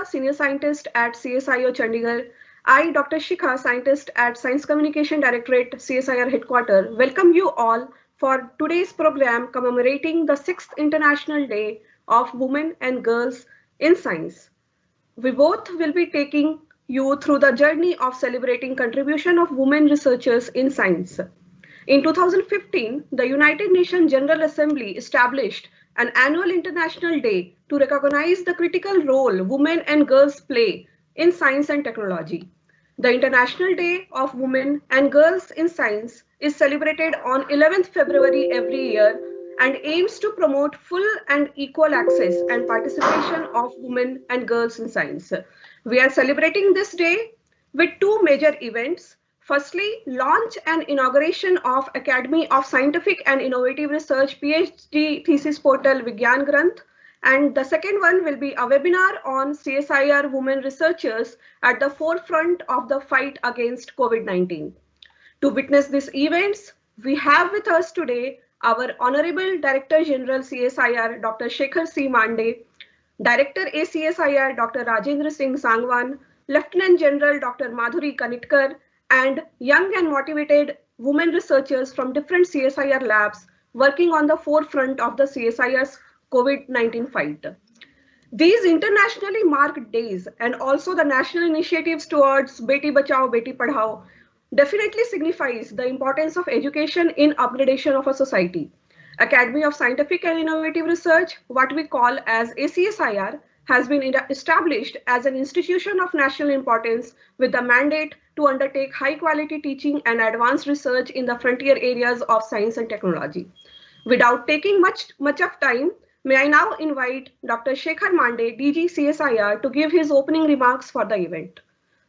Senior Scientist at CSIO Chandigarh. I, Dr. Shikha, Scientist at Science Communication Directorate, CSIR Headquarters, welcome you all for today's program commemorating the 6th International Day of Women and Girls in Science. We both will be taking you through the journey of celebrating contribution of women researchers in science. In 2015, the United Nations General Assembly established an annual international day to recognize the critical role women and girls play in science and technology. The International Day of Women and Girls in Science is celebrated on 11th February every year and aims to promote full and equal access and participation of women and girls in science. We are celebrating this day with two major events. Firstly, launch and inauguration of Academy of Scientific and Innovative Research PhD thesis portal Vigyan Granth. And the second one will be a webinar on CSIR women researchers at the forefront of the fight against COVID-19. To witness these events, we have with us today our Honorable Director General CSIR, Dr. Shekhar C. Mande, Director ACSIR, Dr. Rajendra Singh Sangwan, Lieutenant General Dr. Madhuri Kanitkar, and young and motivated women researchers from different CSIR labs working on the forefront of the CSIR's COVID-19 fight. These internationally marked days and also the national initiatives towards Beti Bachao, Beti Padhao definitely signifies the importance of education in upgradation of a society. Academy of Scientific and Innovative Research, what we call as ACSIR, has been established as an institution of national importance with the mandate to undertake high quality teaching and advanced research in the frontier areas of science and technology. Without taking much of time, may I now invite Dr. Shekhar Mande, DG CSIR, to give his opening remarks for the event.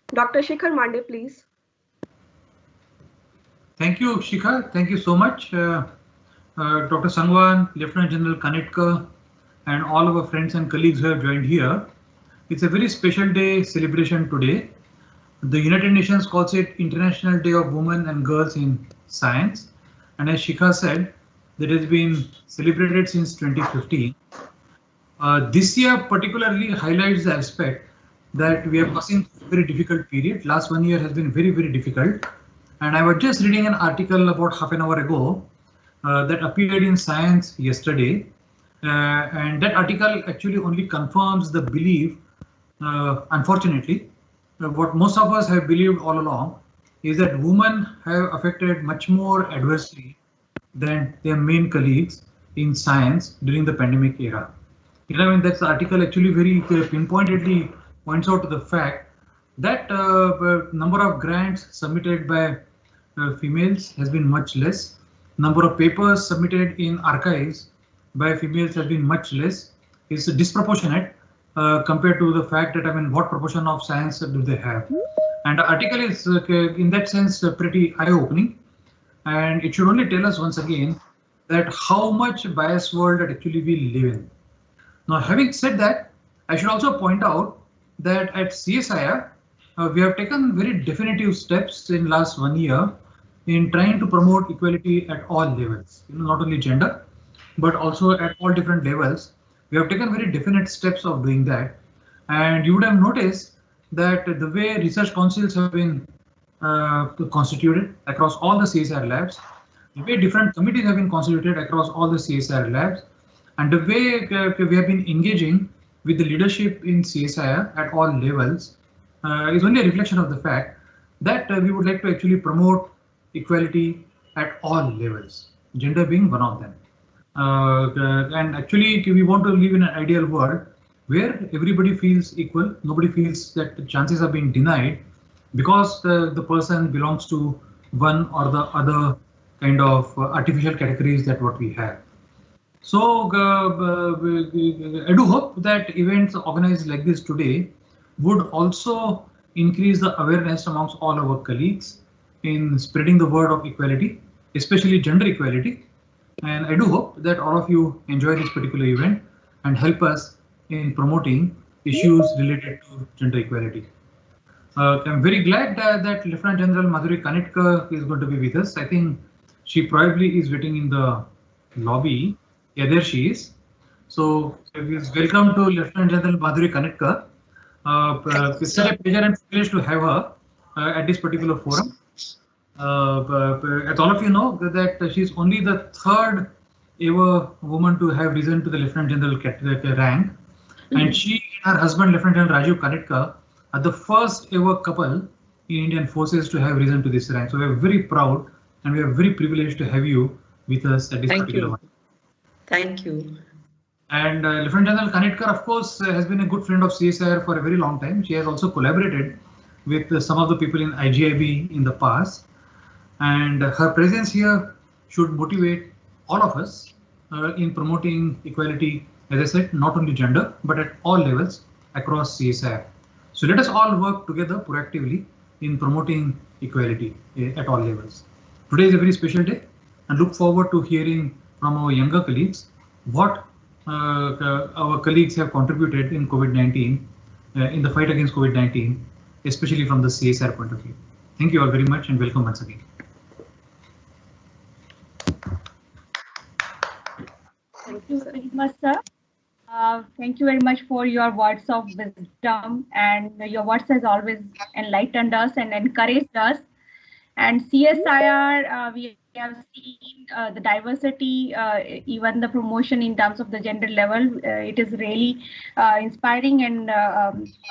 Dr. Shekhar Mande, please. Thank you, Shikha. Thank you so much. Dr. Sangwan, Lieutenant General Kanitkar, and all our friends and colleagues who have joined here. It's a very special day celebration today. The United Nations calls it International Day of Women and Girls in Science. And as Shikha said, that has been celebrated since 2015. This year particularly highlights the aspect that we are passing through a very difficult period. Last 1 year has been very, very difficult. And I was just reading an article about half an hour ago that appeared in Science yesterday. And that article actually only confirms the belief, unfortunately, what most of us have believed all along is that women have affected much more adversely than their main colleagues in science during the pandemic era. You know, I mean, that's the article actually very pinpointedly points out to the fact that number of grants submitted by females has been much less. Number of papers submitted in archives by females has been much less. It's disproportionate compared to the fact that, I mean, what proportion of science do they have? And the article is in that sense pretty eye-opening, and it should only tell us once again that how much biased world that actually we live in. Now, having said that, I should also point out that at CSIR we have taken very definitive steps in last 1 year in trying to promote equality at all levels, you know, not only gender, but also at all different levels. We have taken very definite steps of doing that. And you would have noticed that the way research councils have been constituted across all the CSIR labs, the way different committees have been constituted across all the CSIR labs, and the way we have been engaging with the leadership in CSIR at all levels is only a reflection of the fact that we would like to actually promote equality at all levels, gender being one of them. And actually we want to live in an ideal world where everybody feels equal, nobody feels that the chances are being denied because the person belongs to one or the other kind of artificial categories that what we have. So I do hope that events organized like this today would also increase the awareness amongst all our colleagues in spreading the word of equality, especially gender equality. And I do hope that all of you enjoy this particular event and help us in promoting issues related to gender equality. I'm very glad that Lieutenant General Madhuri Kanitkar is going to be with us. I think she probably is waiting in the lobby. Yeah, there she is. So welcome to Lieutenant General Madhuri Kanitkar. It's such a pleasure and privilege to have her at this particular forum. As all of you know, that she's only the third ever woman to have risen to the Lieutenant General rank, and she and her husband, Lieutenant General Rajiv Kanitkar, are the first ever couple in Indian forces to have risen to this rank. So we are very proud and we are very privileged to have you with us at this particular one. Thank you. And Lieutenant General Kanitkar, of course, has been a good friend of CSIR for a very long time. She has also collaborated with some of the people in IGIB in the past. And her presence here should motivate all of us in promoting equality, as I said, not only gender, but at all levels across CSIR. So let us all work together proactively in promoting equality at all levels. Today is a very special day and look forward to hearing from our younger colleagues what our colleagues have contributed in COVID-19, in the fight against COVID-19, especially from the CSIR point of view. Thank you all very much and welcome once again. Thank you very much, sir. Thank you very much for your words of wisdom, and your words has always enlightened us and encouraged us. And CSIR, we have seen the diversity, even the promotion in terms of the gender level. It is really inspiring and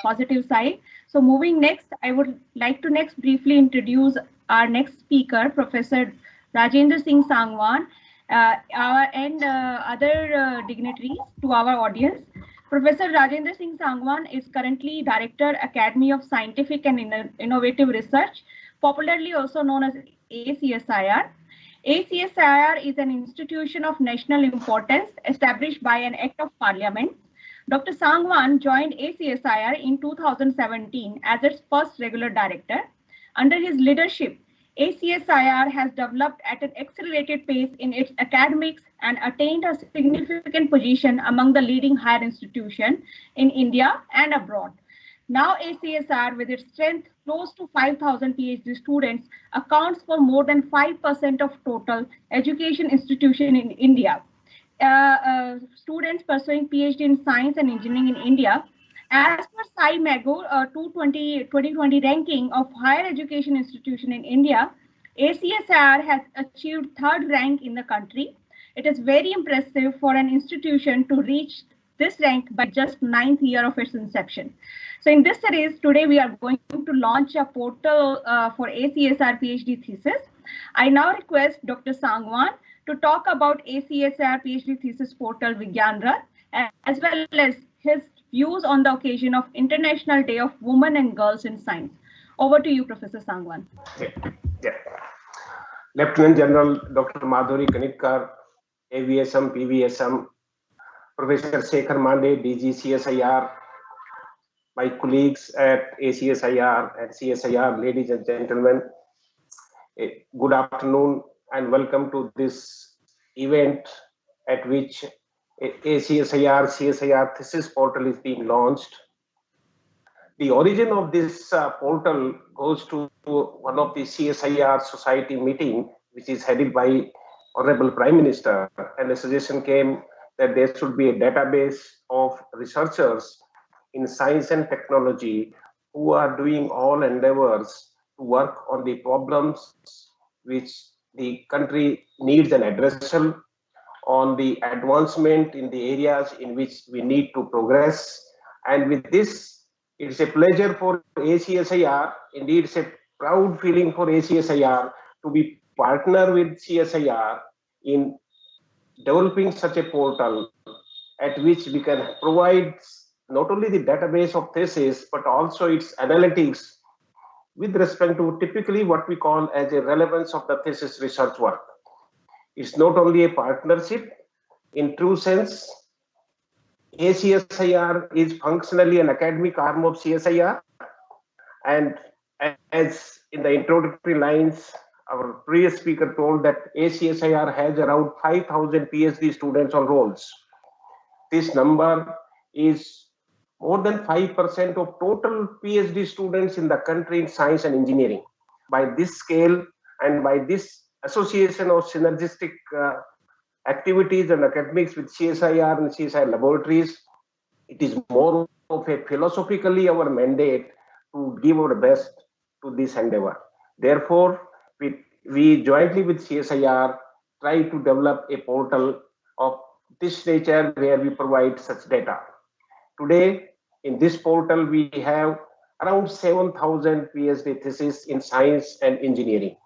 positive side. So moving next, I would like to next briefly introduce our next speaker, Professor Rajendra Singh Sangwan, and other dignitaries to our audience. Professor Rajendra Singh Sangwan is currently Director, Academy of Scientific and Innovative Research, popularly also known as ACSIR. ACSIR is an institution of national importance established by an Act of Parliament. Dr. Sangwan joined ACSIR in 2017 as its first regular director. Under his leadership, ACSIR has developed at an accelerated pace in its academics and attained a significant position among the leading higher institutions in India and abroad. Now ACSIR, with its strength close to 5,000 PhD students, accounts for more than 5% of total education institution in India. Students pursuing PhD in science and engineering in India. As per SciMago 2020 ranking of higher education institution in India, ACSIR has achieved third rank in the country. It is very impressive for an institution to reach this rank by just 9th year of its inception. So in this series, today we are going to launch a portal for ACSIR PhD thesis. I now request Dr. Sangwan to talk about ACSIR PhD thesis portal Vigyan Rath, as well as his views on the occasion of International Day of Women and Girls in Science. Over to you, Professor Sangwan. Yeah. Lieutenant General Dr. Madhuri Kanitkar, AVSM, PVSM, Professor Shekhar Mande, DG CSIR, my colleagues at ACSIR and CSIR, ladies and gentlemen, good afternoon and welcome to this event at which ACSIR CSIR thesis portal is being launched. The origin of this portal goes to one of the CSIR society meeting, which is headed by Honorable Prime Minister, and a suggestion came that there should be a database of researchers in science and technology who are doing all endeavors to work on the problems which the country needs an addressal, on the advancement in the areas in which we need to progress. And with this, it's a pleasure for ACSIR, indeed it's a proud feeling for ACSIR to be partner with CSIR in developing such a portal at which we can provide not only the database of thesis, but also its analytics with respect to typically what we call as a relevance of the thesis research work. It's not only a partnership in true sense. ACSIR is functionally an academic arm of CSIR, and as in the introductory lines, our previous speaker told that ACSIR has around 5,000 PhD students on rolls. This number is more than 5% of total PhD students in the country in science and engineering. By this scale and by this association of synergistic activities and academics with CSIR and CSIR laboratories, it is more of a philosophically our mandate to give our best to this endeavor. Therefore, we jointly with CSIR try to develop a portal of this nature where we provide such data. Today, in this portal, we have around 7,000 PhD theses in science and engineering.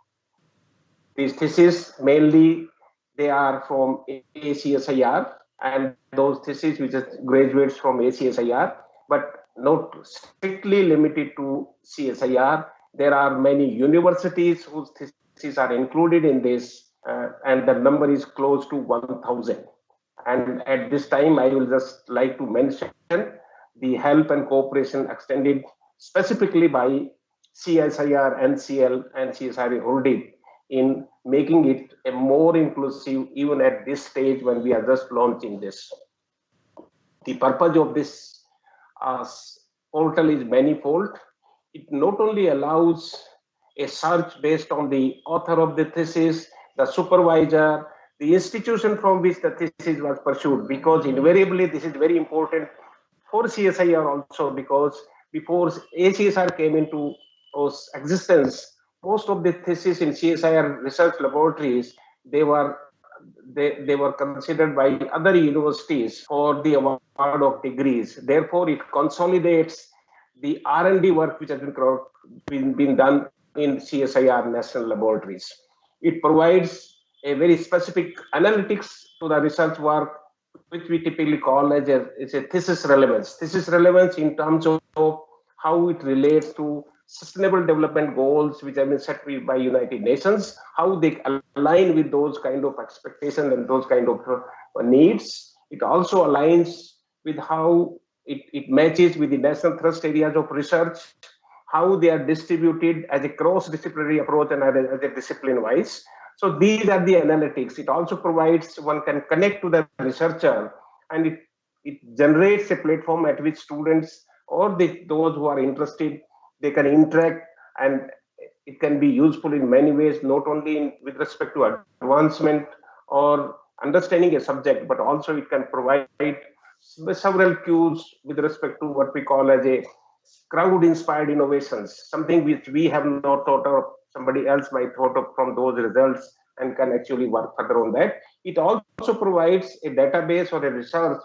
These theses mainly they are from ACSIR and those theses which are graduates from ACSIR, but not strictly limited to CSIR. There are many universities whose theses are included in this, and the number is close to 1,000. And at this time, I will just like to mention the help and cooperation extended specifically by CSIR, NCL, and CSIR Holding in making it a more inclusive even at this stage when we are just launching this. The purpose of this portal is manifold. It not only allows a search based on the author of the thesis, the supervisor, the institution from which the thesis was pursued, because invariably this is very important for CSIR also, because before ACSR came into existence, most of the theses in CSIR research laboratories, they were considered by other universities for the award of degrees. Therefore, it consolidates the R&D work which has been done in CSIR national laboratories. It provides a very specific analytics to the research work, which we typically call as a thesis relevance. Thesis relevance in terms of how it relates to sustainable development goals which have been set by United Nations, how they align with those kind of expectations and those kind of needs. It also aligns with how it matches with the national thrust areas of research, how they are distributed as a cross-disciplinary approach and as a discipline-wise. So these are the analytics. It also provides, one can connect to the researcher, and it generates a platform at which students or those who are interested, they can interact, and it can be useful in many ways, not only with respect to advancement or understanding a subject, but also it can provide several cues with respect to what we call as a crowd-inspired innovations, something which we have not thought of, somebody else might thought of from those results and can actually work further on that. It also provides a database or a research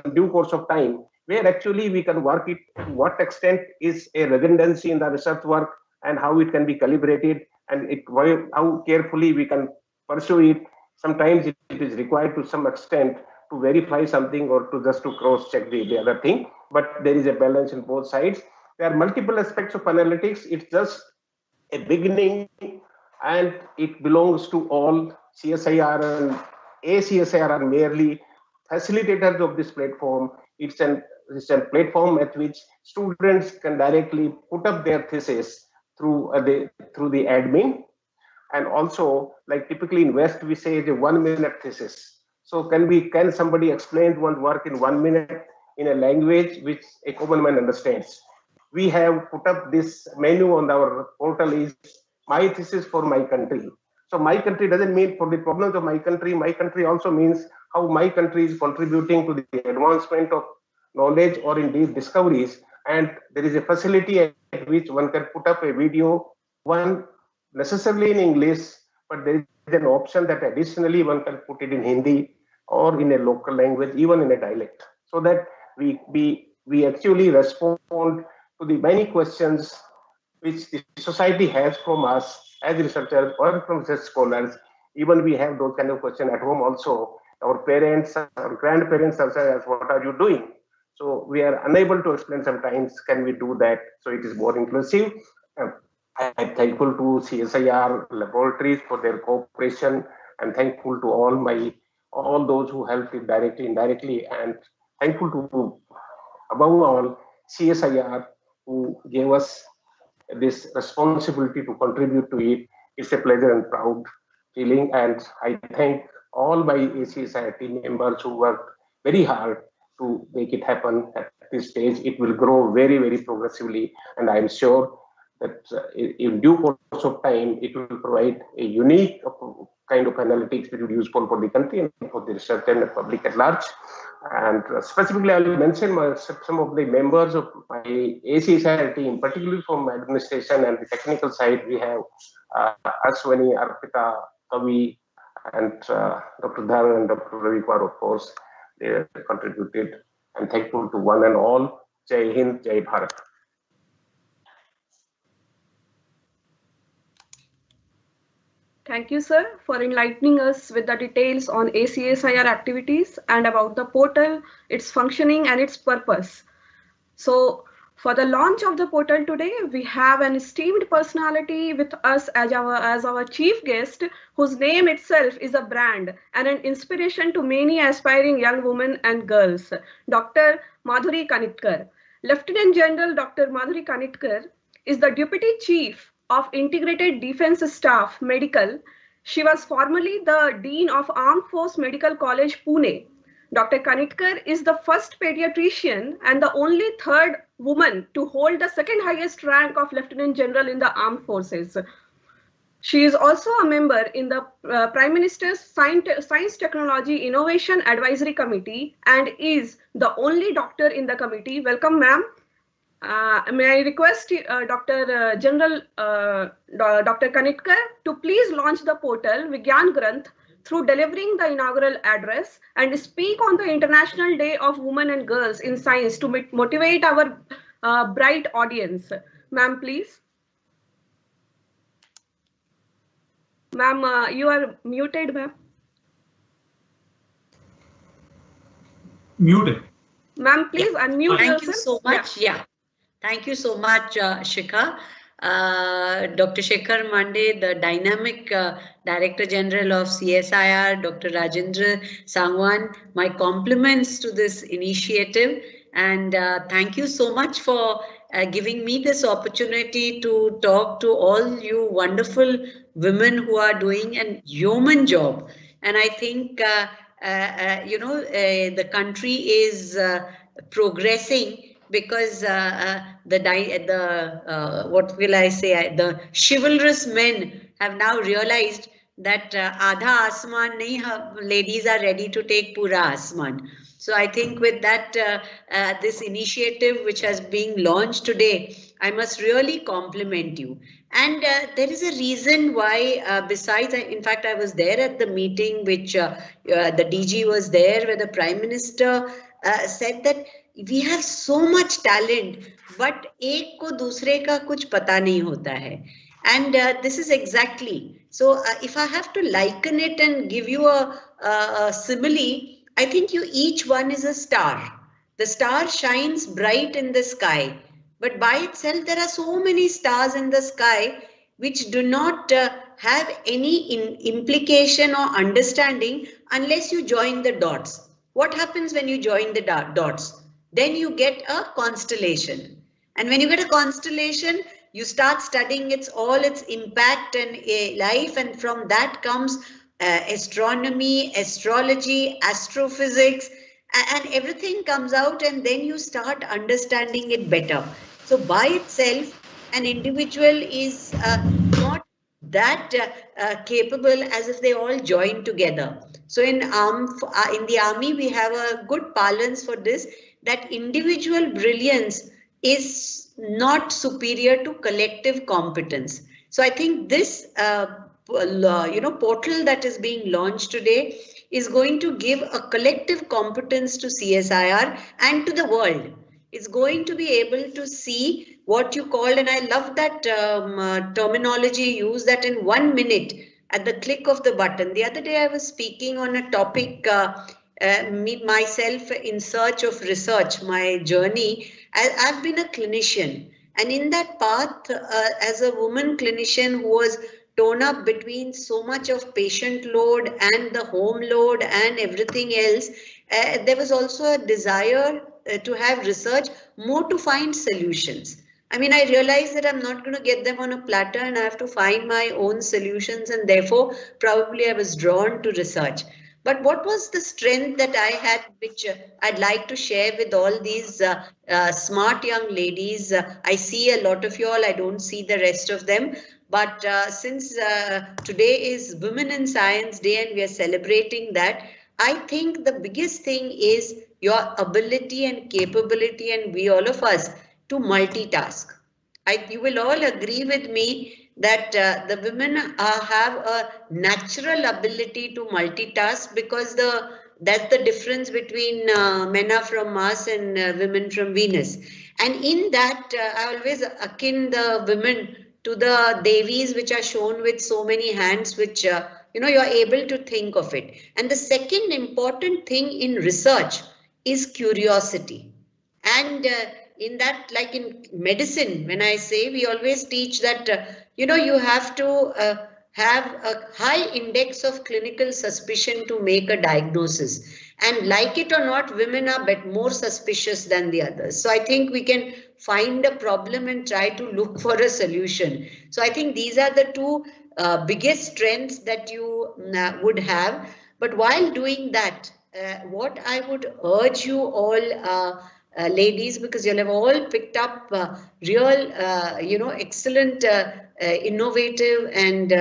in due course of time, where actually we can work it to what extent is a redundancy in the research work and how it can be calibrated and how carefully we can pursue it. Sometimes it is required to some extent to verify something or to just to cross-check the other thing, but there is a balance in both sides. There are multiple aspects of analytics. It's just a beginning and it belongs to all. CSIR and ACSIR are merely facilitators of this platform. It's a platform at which students can directly put up their thesis through the admin. And also, like typically in West, we say the 1 minute thesis. So can somebody explain one work in 1 minute in a language which a common man understands? We have put up this menu on our portal is my thesis for my country. So my country doesn't mean for the problems of my country also means how my country is contributing to the advancement of knowledge or indeed discoveries. And there is a facility at which one can put up a video, one necessarily in English, but there is an option that additionally one can put it in Hindi or in a local language, even in a dialect, so that we actually respond to the many questions which the society has from us as researchers or from such scholars. Even we have those kind of questions at home also. Our parents, our grandparents also ask, what are you doing? So we are unable to explain sometimes, can we do that? So it is more inclusive. I'm thankful to CSIR laboratories for their cooperation, and thankful to all those who helped it directly, indirectly, and thankful to, above all, CSIR who gave us this responsibility to contribute to it. It's a pleasure and proud feeling, and I thank all my ACSIR team members who worked very hard to make it happen at this stage. It will grow very, very progressively, and I'm sure that in due course of time, it will provide a unique kind of analytics which will be useful for the country and for the research and the public at large. And specifically, I will mention some of the members of my ACSIR team, particularly from administration and the technical side. We have Ashwani, Arpita, Kavi, and Dr. Dharan and Dr. Ravi Kumar, of course, they contributed. I'm thankful to one and all. Jai Hind, Jai Bharat. Thank you, sir, for enlightening us with the details on ACSIR activities and about the portal, its functioning and its purpose. So, for the launch of the portal today, we have an esteemed personality with us as our chief guest, whose name itself is a brand and an inspiration to many aspiring young women and girls, Dr. Madhuri Kanitkar. Lieutenant General Dr. Madhuri Kanitkar is the Deputy Chief of Integrated Defense Staff Medical. She was formerly the Dean of Armed Force Medical College, Pune. Dr. Kanitkar is the first pediatrician and the only third woman to hold the second highest rank of Lieutenant General in the Armed Forces. She is also a member in the Prime Minister's Science Technology Innovation Advisory Committee and is the only doctor in the committee. Welcome, ma'am. May I request Dr. General Dr. Kanitkar to please launch the portal Vigyan Granth through delivering the inaugural address and speak on the International Day of Women and Girls in Science to motivate our bright audience. Ma'am, please. Ma'am, you are muted, ma'am. Muted. Ma'am, please unmute Thank yourself. you so much. Yeah. Thank you so much, Shikha. Dr. Shekhar Mande, the dynamic Director General of CSIR, Dr. Rajendra Sangwan, my compliments to this initiative, and thank you so much for giving me this opportunity to talk to all you wonderful women who are doing an yeoman job. And I think, the country is progressing because what will I say, the chivalrous men have now realized that Adha Asman nahi, ladies are ready to take Pura Asman. So I think with that, this initiative which has been launched today, I must really compliment you. And there is a reason why, besides, in fact, I was there at the meeting which the DG was there, where the Prime Minister said that we have so much talent, but एक को दूसरे का कुछ पता नहीं होता है. And this is exactly. So if I have to liken it and give you a simile, I think you each one is a star. The star shines bright in the sky, but by itself there are so many stars in the sky which do not have any implication or understanding unless you join the dots. What happens when you join the dots? Then you get a constellation. And when you get a constellation, you start studying its impact and life, and from that comes astronomy, astrology, astrophysics, and everything comes out, and then you start understanding it better. So by itself, an individual is not that capable as if they all join together. So in the army, we have a good parlance for this, that individual brilliance is not superior to collective competence. So I think this portal that is being launched today is going to give a collective competence to CSIR and to the world. It's going to be able to see what you call, and I love that terminology used, that in 1 minute at the click of the button. The other day I was speaking on a topic, myself in search of research, my journey. I've been a clinician, and in that path, as a woman clinician who was torn up between so much of patient load and the home load and everything else, there was also a desire to have research, more to find solutions. I mean, I realized that I'm not going to get them on a platter, and I have to find my own solutions, and therefore probably I was drawn to research. But what was the strength that I had, which I'd like to share with all these smart young ladies? I see a lot of you all, I don't see the rest of them. But since today is Women in Science Day and we are celebrating that, I think the biggest thing is your ability and capability, and we all of us, to multitask. You will all agree with me that the women have a natural ability to multitask, because that's the difference between men are from Mars and women from Venus. And in that, I always akin the women to the Devis, which are shown with so many hands, which you're able to think of it. And the second important thing in research is curiosity. And in that, like in medicine, when I say, we always teach that, you have to have a high index of clinical suspicion to make a diagnosis. And like it or not, women are more suspicious than the others. So I think we can find a problem and try to look for a solution. So I think these are the two biggest strengths that you would have. But while doing that, what I would urge you all, ladies, because you'll have all picked up real, excellent, innovative and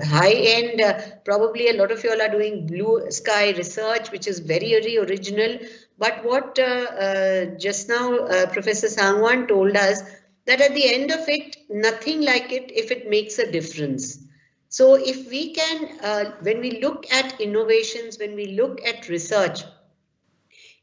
high-end. Probably a lot of you all are doing blue sky research, which is very, very original. But what just now Professor Sangwan told us, that at the end of it, nothing like it if it makes a difference. So if we can, when we look at innovations, when we look at research,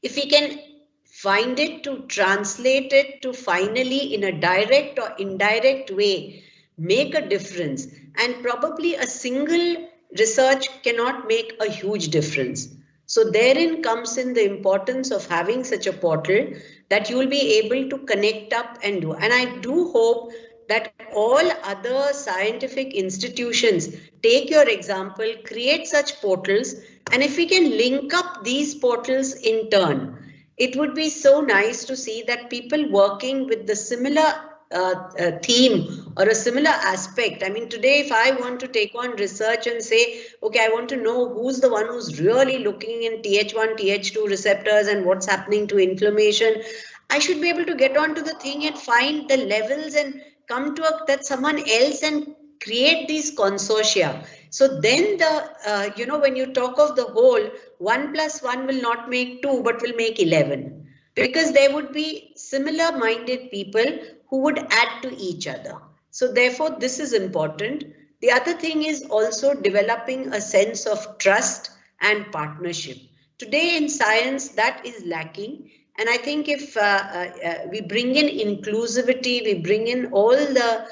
if we can find it to translate it to finally, in a direct or indirect way, make a difference. And probably a single research cannot make a huge difference. So therein comes in the importance of having such a portal that you will be able to connect up and do. And I do hope that all other scientific institutions take your example, create such portals, and if we can link up these portals in turn, it would be so nice to see that people working with the similar theme or a similar aspect. I mean, today, if I want to take on research and say, okay, I want to know who's the one who's really looking in Th1, Th2 receptors and what's happening to inflammation, I should be able to get onto the thing and find the levels and come to that someone else and create these consortia. So then the, when you talk of the whole, 1 + 1 will not make 2, but will make 11. Because there would be similar minded people who would add to each other. So therefore, this is important. The other thing is also developing a sense of trust and partnership. Today in science, that is lacking. And I think if we bring in inclusivity, we bring in all the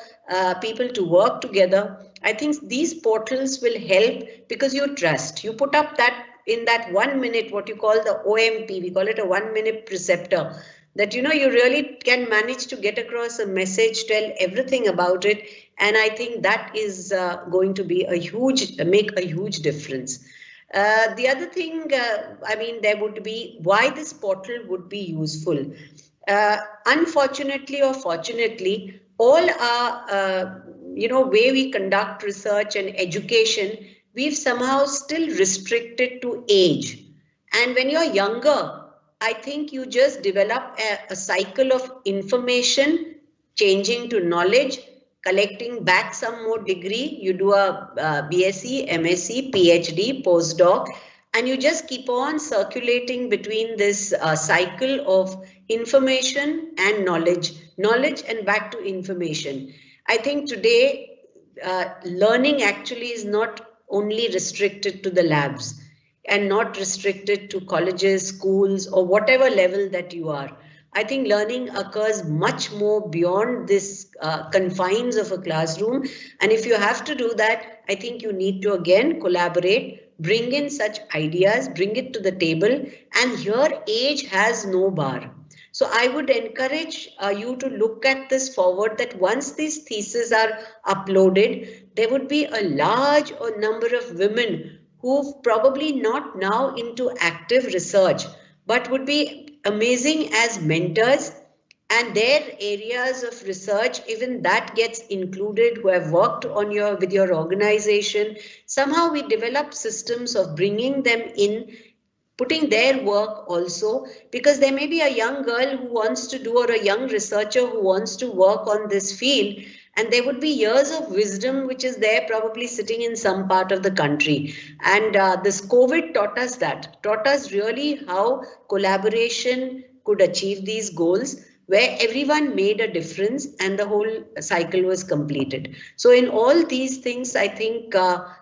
people to work together, I think these portals will help, because you trust. You put up that in that 1 minute, what you call the OMP, we call it a 1 minute preceptor, that you really can manage to get across a message, tell everything about it. And I think that is going to be make a huge difference. The other thing, there would be why this portal would be useful. Unfortunately or fortunately, all our, way we conduct research and education, we've somehow still restricted to age. And when you're younger, I think you just develop a cycle of information, changing to knowledge, collecting back some more degree. You do a BSc, MSc, PhD, postdoc, and you just keep on circulating between this cycle of information and knowledge and back to information. I think today learning actually is not only restricted to the labs and not restricted to colleges, schools, or whatever level that you are. I think learning occurs much more beyond this confines of a classroom. And if you have to do that, I think you need to again collaborate, bring in such ideas, bring it to the table, and here age has no bar. So I would encourage you to look at this forward, that once these theses are uploaded, there would be a large number of women who probably not now into active research, but would be amazing as mentors, and their areas of research, even that gets included, who have worked on with your organization. Somehow we develop systems of bringing them in, putting their work also, because there may be a young girl who wants to do, or a young researcher who wants to work on this field, And there would be years of wisdom which is there probably sitting in some part of the country. And this COVID taught us that, taught us really how collaboration could achieve these goals, where everyone made a difference and the whole cycle was completed. So in all these things, I think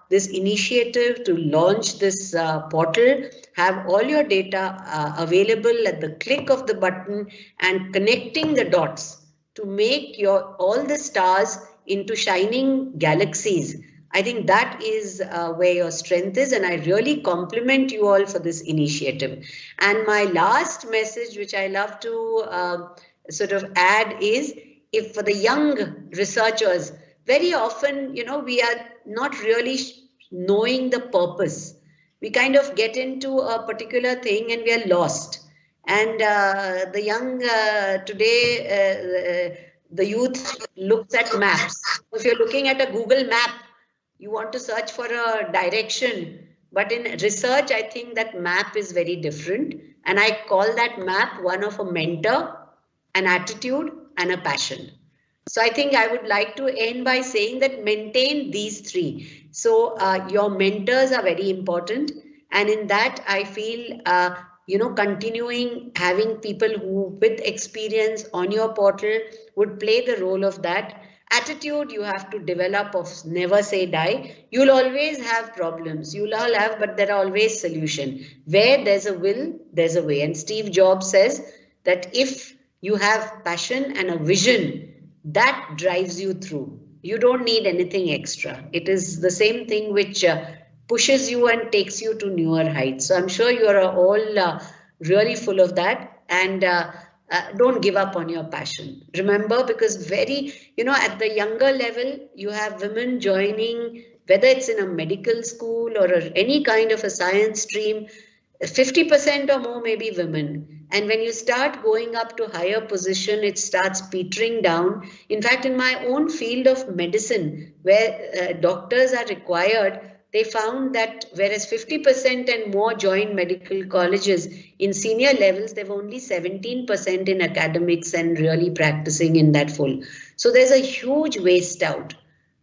this initiative to launch this portal, have all your data available at the click of the button and connecting the dots to make your all the stars into shining galaxies. I think that is where your strength is, and I really compliment you all for this initiative. And my last message, which I love to sort of add, is if for the young researchers, very often, you know, we are not really knowing the purpose. We kind of get into a particular thing and we are lost. And the young today, the youth looks at maps. If you're looking at a Google map, you want to search for a direction. But in research, I think that map is very different. And I call that map one of a mentor, an attitude, and a passion. So I think I would like to end by saying that maintain these three. So your mentors are very important. And in that, I feel you know, continuing having people who with experience on your portal would play the role of that. Attitude you have to develop of never say die. You'll always have problems. You'll all have, but there are always solutions. Where there's a will, there's a way. And Steve Jobs says that if you have passion and a vision, that drives you through. You don't need anything extra. It is the same thing which pushes you and takes you to newer heights. So I'm sure you are all really full of that, and don't give up on your passion. Remember, because very, you know, at the younger level, you have women joining, whether it's in a medical school or any kind of a science stream, 50% or more may be women. And when you start going up to higher position, it starts petering down. In fact, in my own field of medicine, where doctors are required, they found that whereas 50% and more join medical colleges, in senior levels, there were only 17% in academics and really practicing in that full. So there's a huge waste out.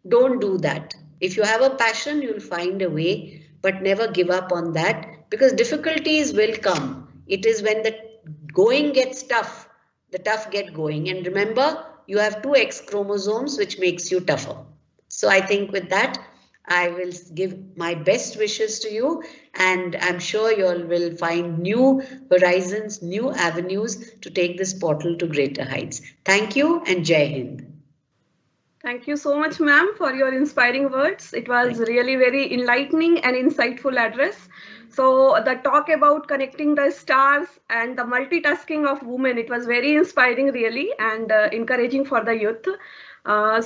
Don't do that. If you have a passion, you'll find a way, but never give up on that, because difficulties will come. It is when the going gets tough, the tough get going. And remember, you have 2 X chromosomes, which makes you tougher. So I think with that, I will give my best wishes to you, and I'm sure you all will find new horizons, new avenues to take this portal to greater heights. Thank you, and Jai Hind. Thank you so much, ma'am, for your inspiring words. It was really very enlightening and insightful address. So the talk about connecting the stars and the multitasking of women, it was very inspiring, really, and encouraging for the youth.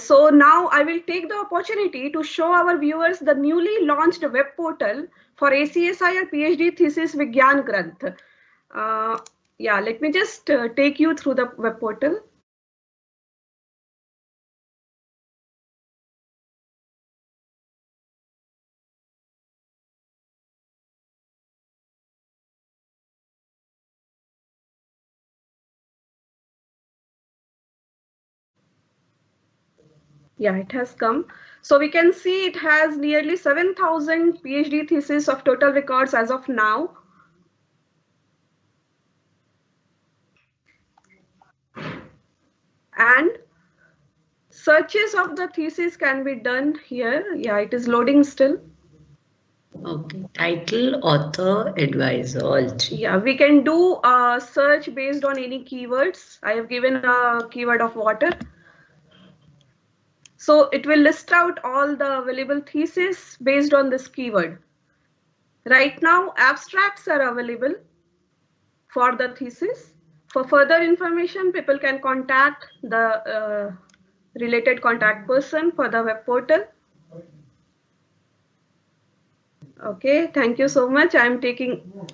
So now I will take the opportunity to show our viewers the newly launched web portal for ACSIR PhD thesis Vigyan Granth. Yeah, let me just take you through the web portal. Yeah, it has come. So we can see it has nearly 7,000 PhD theses of total records as of now. And searches of the thesis can be done here. Yeah, it is loading still. Okay, title, author, advisor, all three. Yeah, we can do a search based on any keywords. I have given a keyword of water. So it will list out all the available theses based on this keyword. Right now, abstracts are available for the thesis. For further information, people can contact the related contact person for the web portal. Okay, thank you so much. I am taking.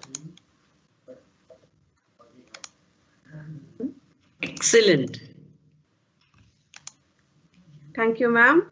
Excellent. Thank you, ma'am.